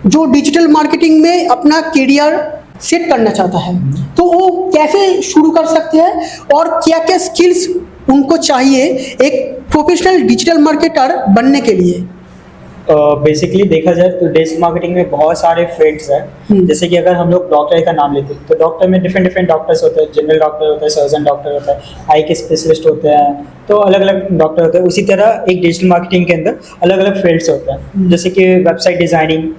जो डिजिटल मार्केटिंग में अपना करियर सेट करना चाहता है, तो वो कैसे शुरू कर सकते हैं और क्या क्या स्किल्स उनको चाहिए एक प्रोफेशनल डिजिटल मार्केटर बनने के लिए? बेसिकली देखा जाए तो डिजिटल मार्केटिंग में बहुत सारे फील्ड्स हैं। जैसे कि अगर हम लोग डॉक्टर का नाम लेते हैं तो डॉक्टर में डिफरेंट डिफरेंट डॉक्टर्स होते हैं, जनरल डॉक्टर होता है, सर्जन डॉक्टर होता है, आई के स्पेशलिस्ट होते हैं, तो अलग अलग डॉक्टर होते हैं। उसी तरह एक डिजिटल मार्केटिंग के अंदर अलग अलग फील्ड्स होते हैं, जैसे कि वेबसाइट डिज़ाइनिंग,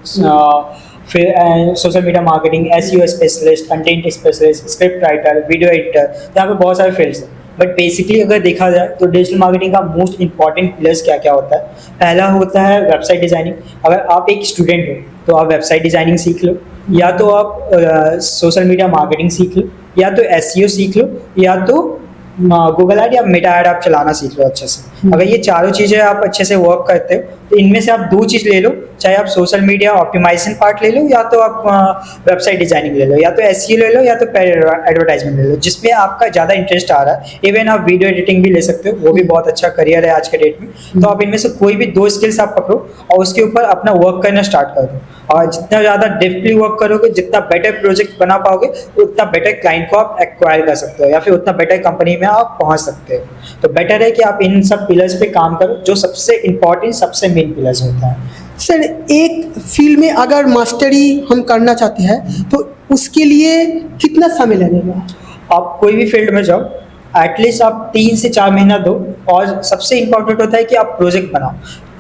फिर social media marketing, SEO specialist, content specialist, script writer, video editor, यहाँ पे बहुत सारे फील्ड्स हैं। बट बेसिकली अगर देखा जाए तो डिजिटल मार्केटिंग का मोस्ट इंपॉर्टेंट पिलर्स क्या क्या होता है। पहला होता है वेबसाइट डिज़ाइनिंग। अगर आप एक स्टूडेंट हो तो आप वेबसाइट डिज़ाइनिंग सीख लो, या तो आप सोशल मीडिया मार्केटिंग सीख लो, या तो एसईओ सीख लो, या तो गूगल ऐड या मेटा ऐड आप चलाना सीख लो अच्छे से। अगर ये चारों चीज़ें आप अच्छे से वर्क करते हो तो इनमें से आप दो चीज़ ले लो, चाहे आप सोशल मीडिया ऑप्टिमाइजेशन पार्ट ले लो, या तो आप वेबसाइट डिजाइनिंग ले लो, या तो एसईओ ले लो, या तो एडवर्टाइजमेंट ले लो, जिसमें आपका ज़्यादा इंटरेस्ट आ रहा है। इवन आप वीडियो एडिटिंग भी ले सकते हो, वो भी बहुत अच्छा करियर है आज के डेट में। तो आप इनमें से कोई भी दो स्किल्स आप पकड़ो और उसके ऊपर अपना वर्क करना स्टार्ट कर दो, और जितना ज़्यादा डेप्थली वर्क करोगे, जितना बेटर प्रोजेक्ट बना पाओगे, उतना बेटर क्लाइंट को आप एक्वायर कर सकते हो, या फिर उतना बेटर कंपनी में आप पहुंच सकते हो। तो बेटर है कि आप इन सब पिलर्स पे काम करो, जो सबसे इंपॉर्टेंट, सबसे मेन पिलर्स होता है। सर, एक फील्ड में अगर मास्टरी हम करना चाहते हैं तो उसके लिए कितना समय लगेगा? आप कोई भी फील्ड में जाओ, एटलीस्ट आप 3 से 4 महीना दो, और सबसे इंपॉर्टेंट होता है कि आप प्रोजेक्ट बनाओ।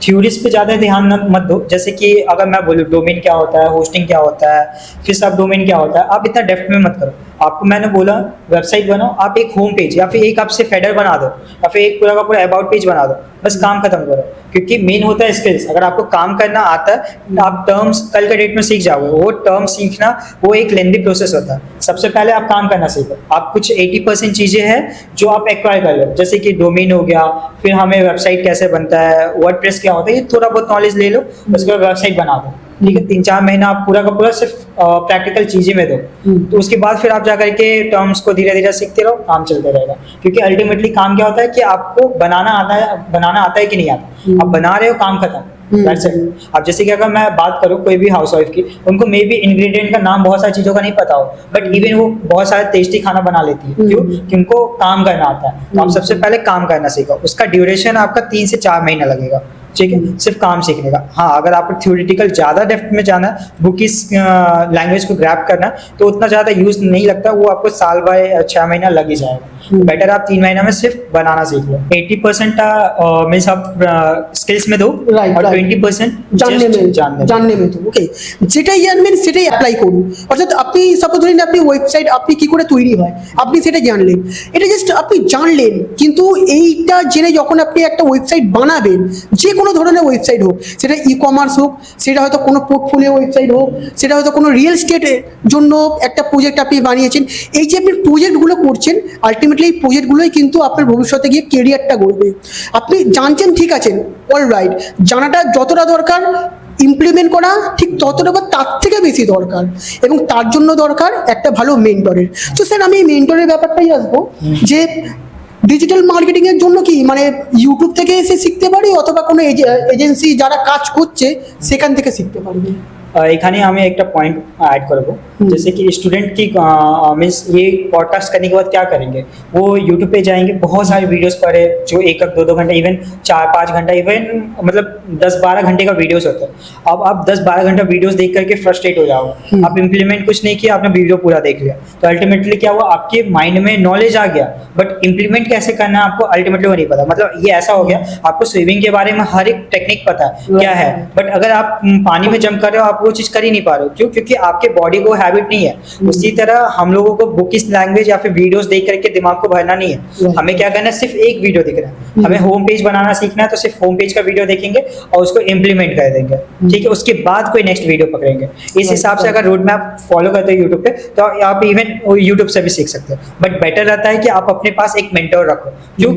थ्योरीज पे ज़्यादा ध्यान मत दो। जैसे कि अगर मैं बोलूँ डोमेन क्या होता है, होस्टिंग क्या होता है, फिर सब डोमेन क्या होता है, आप इतना डेप्थ में मत करो। आपको मैंने बोला वेबसाइट बनाओ, आप एक होम पेज या फिर एक आपसे फेडर बना दो, या फिर एक पूरा का पूरा अबाउट पेज बना दो, बस काम खत्म करो। क्योंकि मेन होता है स्किल्स। अगर आपको काम करना आता है, आप टर्म्स कल के डेट में सीख जाओगे। वो टर्म सीखना वो एक लेंदी प्रोसेस होता है। सबसे पहले आप काम करना सीखो। आप कुछ 80% चीज़ें हैं जो आप एक्वायर कर लो, जैसे कि डोमेन हो गया, फिर हमें वेबसाइट कैसे बनता है, वर्डप्रेस क्या होता है, ये थोड़ा बहुत नॉलेज ले लो, उसके बाद वेबसाइट बना दो। ठीक है, 3-4 महीना आप पूरा का पूरा सिर्फ प्रैक्टिकल चीज़ें में दो, तो उसके बाद फिर आप जाकर के टर्म्स को धीरे धीरे सीखते रहो, काम चलते रहेगा। क्योंकि अल्टीमेटली काम क्या होता है कि आपको बनाना आता है कि नहीं आता। आप बना रहे हो, काम खत्म। अब जैसे कि अगर मैं बात करूँ कोई भी हाउस वाइफ की, उनको मे बी इंग्रेडिएंट का नाम बहुत सारी चीज़ों का नहीं पता हो, बट इवन वो बहुत सारे टेस्टी खाना बना लेती है। क्यों? कि उनको काम करना आता है। तो आप सबसे पहले काम करना सीखो। उसका ड्यूरेशन आपका 3 से 4 महीना लगेगा। ठीक है, सिर्फ काम सीखने का। हाँ, अगर आपको थ्योरेटिकल ज़्यादा डेप्थ में जाना है, बुक की लैंग्वेज को ग्रैब करना, तो उतना ज़्यादा यूज़ नहीं लगता, वो आपको साल बाय 6 महीना लग ही जाएगा। बेटर आप 3 महीना में सिर्फ बनाना सीख लो। 80% मीन्स आप स्किल्स में दो, Right, और right. 20% জানলে মেয়ে তো ওকে, যেটাই জানবেন সেটাই অ্যাপ্লাই করুন। অর্থাৎ আপনি সাপোজ ধরেন আপনি ওয়েবসাইট আপনি কি করে তৈরি হয় আপনি সেটা জানলেন, এটা জাস্ট আপনি জানলেন, কিন্তু এইটা জেনে যখন আপনি একটা ওয়েবসাইট বানাবেন, যে কোনো ধরনের ওয়েবসাইট হোক, সেটা ই কমার্স হোক, সেটা হয়তো কোনো পোর্টফোলিও ওয়েবসাইট হোক, সেটা হয়তো কোনো রিয়েল এস্টেটের জন্য একটা প্রজেক্ট আপনি বানিয়েছেন, এই যে আপনি প্রজেক্টগুলো করছেন, আলটিমেটলি এই প্রজেক্টগুলোই কিন্তু আপনার ভবিষ্যতে গিয়ে কেরিয়ারটা গড়বে। আপনি জানছেন, ঠিক আছেন, অল রাইট, জানাটা যতটা দরকার ইমপ্লিমেন্ট করা ঠিক ততটা বা তার থেকে বেশি দরকার, এবং তার জন্য দরকার একটা ভালো মেন্টরের। তো স্যার আমি মেন্টরের ব্যাপারটাই আসবো, যে ডিজিটাল মার্কেটিং এর জন্য কি মানে ইউটিউব থেকে এসে শিখতে পারি, অথবা কোনো এজেন্সি যারা কাজ করছে সেখান থেকে শিখতে পারবে? এখানে আমি একটা पॉइंट ऐड करबो, जैसे कि स्टूडेंट की मीन्स ये पॉडकास्ट करने के बाद क्या करेंगे, वो यूट्यूब पे जाएंगे, बहुत सारे वीडियोस पढ़े जो 1-2 घंटा, इवन 4-5 घंटा, इवन मतलब 10-12 घंटे का वीडियोस होता है। अब आप 10-12 घंटा वीडियोस देख करके फ्रस्ट्रेट हो जाओगे, आप इम्प्लीमेंट कुछ नहीं किया, आपने वीडियो पूरा देख लिया, तो अल्टीमेटली क्या हुआ, आपके माइंड में नॉलेज आ गया, बट इम्प्लीमेंट कैसे करना है आपको अल्टीमेटली वो नहीं पता। मतलब ये ऐसा हो गया, आपको स्विमिंग के बारे में हर एक टेक्निक पता है क्या है, बट अगर आप पानी में जंप कर रहे हो, आप वो चीज़ कर ही नहीं पा रहे हो, क्यों? क्योंकि आपके बॉडी को हैबिट नहीं है। उसी तरह हम लोगों को बुकिश लैंग्वेज या फिर वीडियोस देख करके दिमाग को भरना नहीं है, हमें क्या करना है, सिर्फ एक वीडियो दिखना है, हमें होम पेज बनाना सीखना है, तो सिर्फ होम पेज का वीडियो देखेंगे और उसको इम्प्लीमेंट कर देंगे, ठीक है, उसके बाद कोई नेक्स्ट वीडियो पकड़ेंगे। इस हिसाब से अगर रोड मैप फॉलो करते हो यूट्यूब पे, तो आप इवन यूट्यूब से भी सीख सकते हो, बट बेटर रहता है कि आप अपने पास एक मेंटोर रखो। क्यों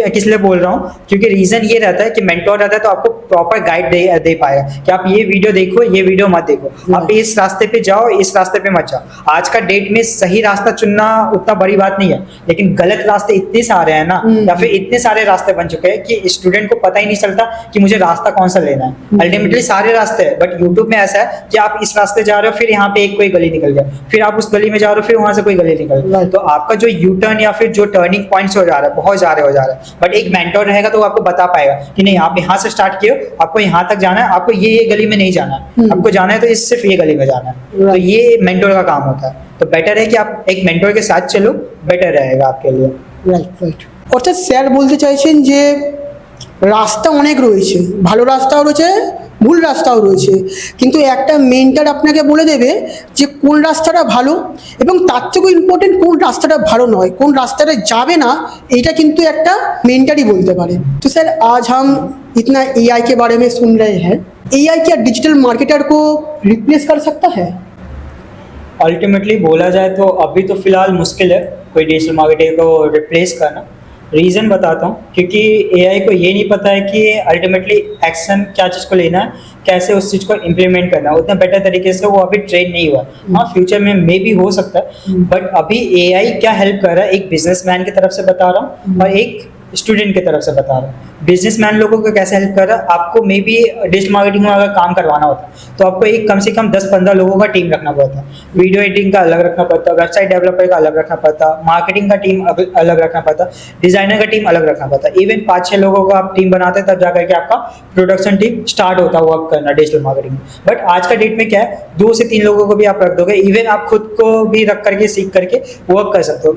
किस लिए बोल रहा हूँ, क्योंकि रीजन ये रहता है कि मेंटोर रहता है तो आपको प्रॉपर गाइड दे पाएगा कि आप ये वीडियो देखो, ये वीडियो मत देखो, आप इस रास्ते पे जाओ, इस रास्ते पे मत जाओ। आज का डेट में सही रास्ता चुनना उतना बड़ी बात नहीं है, लेकिन गलत रास्ते इतने सारे हैं ना, या फिर इतने सारे रास्ते बन चुके हैं कि स्टूडेंट को पता ही नहीं चलता कि मुझे रास्ता कौन सा लेना है। अल्टीमेटली सारे रास्ते हैं, बट यूट्यूब में ऐसा है कि आप इस रास्ते जा रहे हो, फिर यहाँ पे एक कोई गली निकल गया, फिर आप उस गली में जा रहे हो, फिर वहां से कोई गली निकल गया, तो आपका जो यू टर्न या फिर जो टर्निंग पॉइंट्स हो जा रहा है, बहुत जा रहे हैं, बट एक मेंटोर रहेगा तो वो आपको बता पाएगा कि नहीं, आप यहाँ से स्टार्ट किए, आपको यहाँ तक जाना है, आपको ये गली में नहीं जाना है, आपको जाना है तो इस सिर्फ ये गली में जाना है। तो ये मेंटोर का काम होता है, तो बेटर है कि आप एक मेंटोर के साथ चलो, बेटर रहेगा आपके लिए। Right right. অর্থাৎ স্যার বলতে চাইছেন যে রাস্তা অনেক রয়েছে, ভালো রাস্তাও রয়েছে, ভুল রাস্তাও রয়েছে, কিন্তু একটা মেন্টর আপনাকে বলে দেবে যে কোন রাস্তাটা ভালো, এবং তার থেকেও ইম্পর্টেন্ট কোন রাস্তাটা ভালো নয়, কোন রাস্তাটা যাবে না, এটা কিন্তু একটা মেন্টরই বলতে পারে। তো স্যার आज हम इतना एआई के बारे में सुन रहे हैं, एआई क्या डिजिटल मार्केटर को रिप्लेस कर सकता है? अल्टीमेटली बोला जाए तो अभी तो फिलहाल मुश्किल है कोई डिजिटल मार्केटिंग को रिप्लेस करना। रीज़न बताता हूँ, क्योंकि एआई को ये नहीं पता है कि अल्टीमेटली एक्शन क्या चीज़ को लेना है, कैसे उस चीज़ को इम्प्लीमेंट करना है, उतना बेटर तरीके से वो अभी ट्रेन नहीं हुआ। हाँ, फ्यूचर में मे भी हो सकता है, बट अभी एआई क्या हेल्प कर रहा है, एक बिजनेसमैन की तरफ से बता रहा हूँ और एक स्टूडेंट की तरफ से बता रहा हूँ। बिजनेसमैन लोगों को कैसे हेल्प कर रहा है, आपको मे बी डिजिटल मार्केटिंग में अगर काम करवाना होता है तो आपको एक कम से कम 10-15 लोगों का टीम रखना पड़ता है, वीडियो एडिटिंग का अलग रखना पड़ता है, वेबसाइट डेवलपर का अलग रखना पड़ता, मार्केटिंग का टीम अलग रखना पड़ता, डिजाइनर का टीम अलग रखना पड़ता, इवन 5-6 लोगों का आप टीम बनाते हैं तब जा करके आपका प्रोडक्शन टीम स्टार्ट होता है वर्क करना डिजिटल मार्केटिंग में। बट आज का डेट में क्या है, 2 से 3 लोगों को भी आप रख दोगे, इवन आप खुद को भी रख करके सीख करके वर्क कर सकते हो।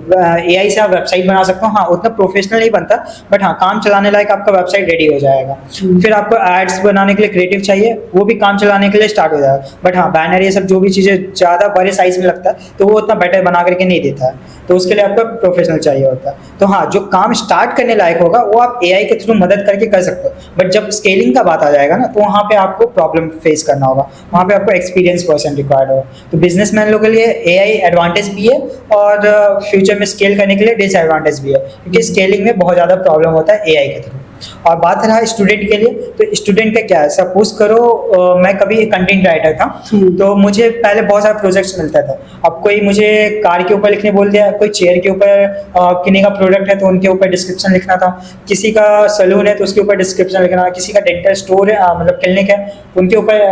एआई से आप वेबसाइट बना सकते हो, हाँ उतना प्रोफेशनल नहीं बनता, बट हाँ काम चलाने लायक आपका वेबसाइट रेडी हो जाएगा। फिर आपको एड्स बनाने के लिए क्रिएटिव चाहिए, वो भी काम चलाने के लिए स्टार्ट हो जाएगा। बट हाँ बैनर ये सब जो भी चीज़ें ज़्यादा बड़े साइज में लगता है तो वो उतना बेटर बना करके नहीं देता है, तो उसके लिए आपको प्रोफेशनल चाहिए होता है। तो हाँ, जो काम स्टार्ट करने लायक होगा वो आप एआई के थ्रू मदद करके कर सकते हो, बट जब स्केलिंग का बात आ जाएगा ना तो वहाँ पे आपको प्रॉब्लम फेस करना होगा, वहाँ पे आपको एक्सपीरियंस पर्सन रिक्वायर्ड होगा। तो बिजनेसमैन लोगों के लिए एआई एडवांटेज भी है और फ्यूचर में स्केल करने के लिए डिसएडवांटेज भी है, क्योंकि स्केलिंग में बहुत ज़्यादा प्रॉब्लम होता है एआई के थ्रू। और बात रहा स्टूडेंट के लिए, तो स्टूडेंट का क्या है, सपोज करो मैं कभी कंटेंट राइटर था, तो मुझे पहले बहुत सारे प्रोजेक्ट्स मिलता था। अब कोई मुझे कार के ऊपर लिखने बोल दिया, कोई चेयर के ऊपर किन्हीं का प्रोडक्ट है तो उनके ऊपर डिस्क्रिप्शन लिखना था, किसी का सलून है तो उसके ऊपर डिस्क्रिप्शन लिखना था, किसी का डेंटल स्टोर है मतलब क्लिनिक है उनके ऊपर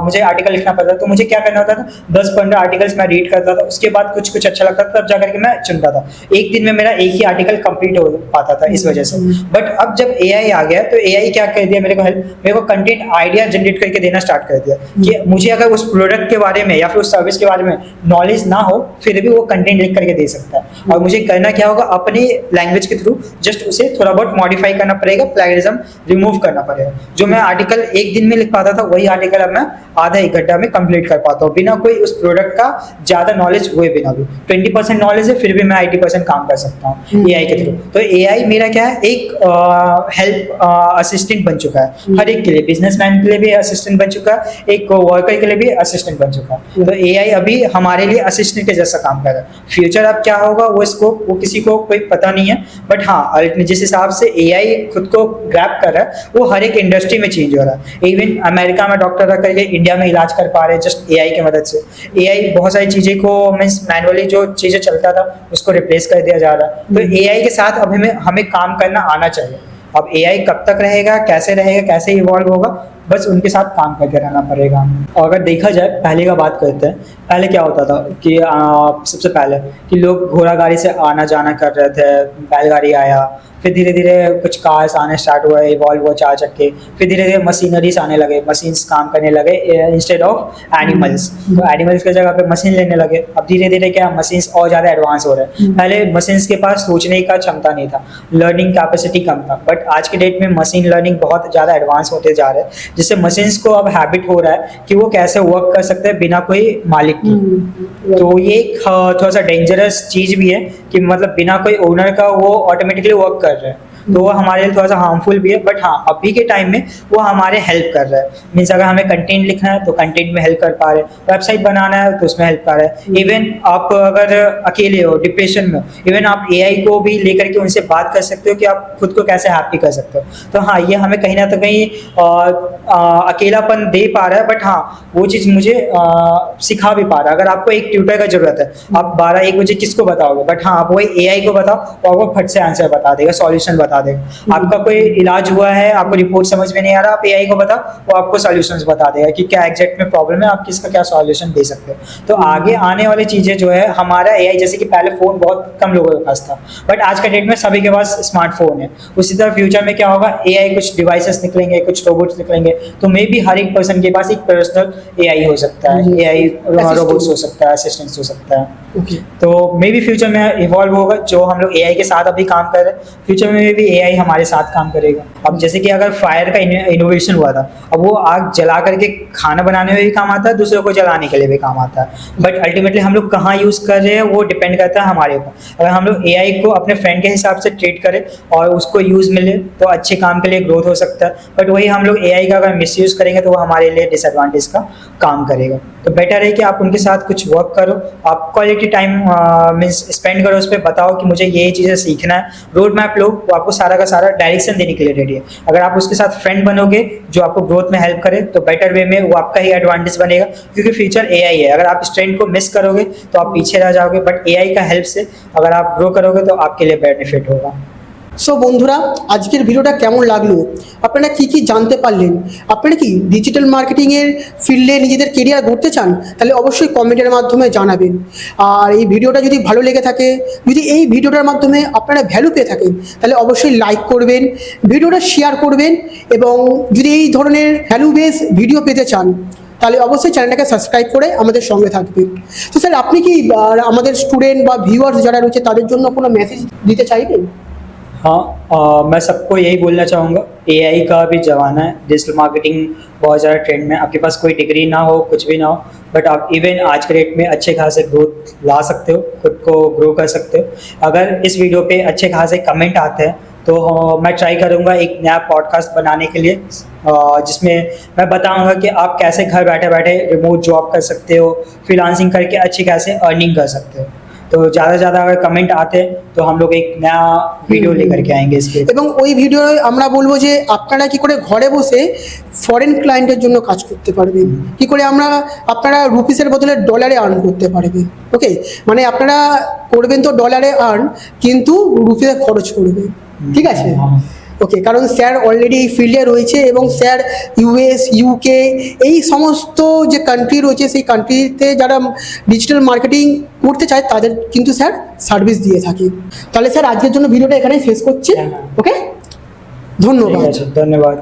मुझे आर्टिकल लिखना पड़ता था। तो मुझे क्या करना होता था, 10-15 आर्टिकल्स मैं रीड करता था, उसके बाद कुछ कुछ अच्छा लगता था तब जाकर के मैं चुनता था। एक दिन में मेरा एक ही आर्टिकल कंप्लीट हो पाता था इस वजह से। बट अब जब AI आ गया तो AI क्या कर दिया मेरे को कंटेंट आइडिया जनरेट करके देना स्टार्ट कर दिया कि मुझे अगर उस प्रोडक्ट के बारे में या फिर उस सर्विस के बारे में नॉलेज ना हो फिर भी वो कंटेंट लिख करके दे सकता है। और मुझे करना क्या होगा, अपनी लैंग्वेज के थ्रू जस्ट उसे थोड़ा बहुत मॉडिफाई करना पड़ेगा, प्लेगरिज्म रिमूव करना पड़ेगा। जो मैं आर्टिकल एक दिन में लिख पाता था वही आर्टिकल अब मैं आधा एक घंटा में कंप्लीट कर पाता हूँ, बिना कोई उस प्रोडक्ट का ज्यादा नॉलेज हुए बिना भी। 20% नॉलेज है फिर भी मैं 80% काम कर सकता हूँ AI के थ्रू। तो AI मेरा क्या है, एक हेल्प असिस्टेंट बन चुका है हर एक के लिए, बिजनेसमैन के लिए भी असिस्टेंट बन चुका है, एक वर्कर के लिए भी असिस्टेंट बन चुका है। तो AI अभी हमारे लिए असिस्टेंट के जैसा काम कर रहा है। फ्यूचर अब क्या होगा वो किसी को कोई पता नहीं है, बट हाँ जिस हिसाब से AI खुद को ग्रैब कर रहा है वो हर एक इंडस्ट्री में चेंज हो रहा है। इवन अमेरिका में डॉक्टर रख करके इंडिया में इलाज कर पा रहे हैं जस्ट AI की मदद से। AI बहुत सारी चीजें को मीन्स मैनुअली जो चीजें चलता था उसको रिप्लेस कर दिया जा रहा है। तो AI के साथ अब हमें काम करना आना चाहिए। अब AI कब तक रहेगा, कैसे इवॉल्व होगा, बस उनके साथ काम करके रहना पड़ेगा। और अगर देखा जाए पहले का बात करते हैं, पहले क्या होता था कि सबसे पहले कि लोग घोड़ा गाड़ी से आना जाना कर रहे थे, बैलगाड़ी आया, फिर धीरे धीरे कुछ कार्स आने स्टार्ट हुए, इवॉल्व हुआ 4 चक्के, फिर धीरे धीरे मशीनरीज आने लगे, मशीन्स काम करने लगे इंस्टेड ऑफ एनिमल्स। तो एनिमल्स की जगह पे मशीन लेने लगे। अब धीरे धीरे क्या मशीन्स और ज़्यादा एडवांस हो रहे हैं। पहले मशीन्स के पास सोचने का क्षमता नहीं था, लर्निंग कैपेसिटी कम था, बट आज के डेट में मशीन लर्निंग बहुत ज़्यादा एडवांस होते जा रहे हैं, जिससे मशीन्स को अब हैबिट हो रहा है कि वो कैसे वर्क कर सकते हैं बिना कोई मालिक की। तो ये एक थोड़ा सा डेंजरस चीज़ भी है कि मतलब बिना कोई ओनर का वो ऑटोमेटिकली वर्क कर रहे हैं, तो वो हमारे लिए थोड़ा सा हार्मफुल भी है। बट हाँ अभी के टाइम में वो हमारे हेल्प कर रहा है। मीन्स अगर हमें कंटेंट लिखना है तो कंटेंट में हेल्प कर पा रहे हैं, वेबसाइट बनाना है तो उसमें हेल्प कर रहा है। इवन आप अगर अकेले हो डिप्रेशन में, इवन आप AI को भी लेकर के उनसे बात कर सकते हो कि आप खुद को कैसे हैप्पी कर सकते हो। तो हाँ ये हमें कहीं ना कहीं अकेलापन दे पा रहा है, बट हाँ वो चीज़ मुझे सिखा भी पा रहा है। अगर आपको एक ट्यूटर का जरूरत है, आप 12-1 बजे किसको बताओगे, बट हाँ आप वही AI को बताओ और वो फट से आंसर बता देगा, सॉल्यूशन बता देगा। आपका कोई इलाज हुआ है, आपको रिपोर्ट समझ में नहीं आ रहा, आप AI को बताओ वो आपको सॉल्यूशंस बता देगा कि क्या एग्जैक्ट में प्रॉब्लम है, आप किसका क्या सॉल्यूशन दे सकते हो। तो आगे आने वाली चीजें जो है हमारा AI, जैसे कि पहले फोन बहुत कम लोगों के पास था, बट आज के डेट में सभी के पास स्मार्टफोन है। उसी तरह फ्यूचर में क्या होगा, AI कुछ डिवाइसेस निकलेंगे, कुछ रोबोट्स निकलेंगे, तो मे बी हर एक पर्सन के पास एक पर्सनल AI हो सकता है, AI रोबोट्स हो सकता है, असिस्टेंट्स हो सकता है। तो मे बी फ्यूचर में इवॉल्व होगा। जो हम लोग AI के साथ अभी काम कर रहे हैं, फ्यूचर में भी AI हमारे साथ काम करेगा। अब जैसे कि अगर फायर का इनोवेशन हुआ था, अब वो आग जला करके खाना बनाने में भी काम आता है, दूसरों को जलाने के लिए भी काम आता है, बट अल्टीमेटली हम लोग कहाँ यूज कर रहे हैं वो डिपेंड करता है हमारे ऊपर। अगर हम लोग AI को अपने फ्रेंड के हिसाब से ट्रीट करें और उसको यूज मिले तो अच्छे काम के लिए ग्रोथ हो सकता है, बट वही हम लोग AI का अगर मिस यूज करेंगे तो वो हमारे लिए डिसएडवांटेज का काम करेगा। तो बेटर है कि आप उनके साथ कुछ वर्क करो, आप क्वालिटी टाइम मीन्स स्पेंड करो, उस पर बताओ कि मुझे ये चीज़ें सीखना है, रोड मैप लो, वो आपको सारा का सारा डायरेक्शन देने के लिए रेडी है। अगर आप उसके साथ फ्रेंड बनोगे जो आपको ग्रोथ में हेल्प करे तो बेटर वे में वो आपका ही एडवांटेज बनेगा, क्योंकि फ्यूचर AI है। अगर आप स्ट्रेंथ को मिस करोगे तो आप पीछे रह जाओगे, बट AI का हेल्प से अगर आप ग्रो करोगे तो आपके लिए बेनिफिट होगा। সো বন্ধুরা, আজকের ভিডিওটা কেমন লাগলো, আপনারা কি কি জানতে পারলেন? আপনারা কি ডিজিটাল মার্কেটিংয়ের ফিল্ডে নিজেদের কেরিয়ার গড়তে চান? তাহলে অবশ্যই কমেন্টের মাধ্যমে জানাবেন। আর এই ভিডিওটা যদি ভালো লেগে থাকে, যদি এই ভিডিওটার মাধ্যমে আপনারা ভ্যালু পেয়ে থাকেন, তাহলে অবশ্যই লাইক করবেন, ভিডিওটা শেয়ার করবেন, এবং যদি এই ধরনের ভ্যালু বেস ভিডিও পেতে চান তাহলে অবশ্যই চ্যানেলটাকে সাবস্ক্রাইব করে আমাদের সঙ্গে থাকবেন। তো স্যার আপনি কি আমাদের স্টুডেন্ট বা ভিউয়ার্স যারা রয়েছে তাদের জন্য কোনো মেসেজ দিতে চাইবেন? हाँ, मैं सबको यही बोलना चाहूँगा, AI का भी ज़माना है, डिजिटल मार्केटिंग बहुत ज़्यादा ट्रेंड में। आपके पास कोई डिग्री ना हो, कुछ भी ना हो, बट आप इवन आज के डेट में अच्छे खासे ग्रोथ ला सकते हो, खुद को ग्रो कर सकते हो। अगर इस वीडियो पे अच्छे खासे कमेंट आते हैं तो मैं ट्राई करूँगा एक नया पॉडकास्ट बनाने के लिए, जिसमें मैं बताऊँगा कि आप कैसे घर बैठे बैठे रिमोट जॉब कर सकते हो, फ्रीलांसिंग करके अच्छी खासे अर्निंग कर सकते हो। तो ज़्यादा से ज़्यादा अगर कमेंट आते हैं तो हम लोग एक नया वीडियो लेकर के आएंगे इसके। এবং ওই ভিডিওয় আমরা বলবো যে আপনারা কি করে ঘরে বসে ফরেন ক্লায়েন্টের জন্য কাজ করতে পারবেন, কি করে আপনারা রুপিসের বদলে ডলারে আর্ন করতে পারবেন। ওকে, মানে আপনারা করবেন তো ডলারে আর্ন, কিন্তু রুপিসে খরচ করবেন, ঠিক আছে? ওকে, কারণ স্যার অলরেডি এই ফিল্ডে রয়েছে এবং স্যার US UK এই সমস্ত যে কান্ট্রি রয়েছে সেই কান্ট্রিতে যারা ডিজিটাল মার্কেটিং করতে চায় তাদের কিন্তু স্যার সার্ভিস দিয়ে থাকে। তাহলে স্যার আজকের জন্য ভিডিওটা এখানেই শেষ করছি। ওকে। ঠিক ধন্যবাদ। আছে, ধন্যবাদ।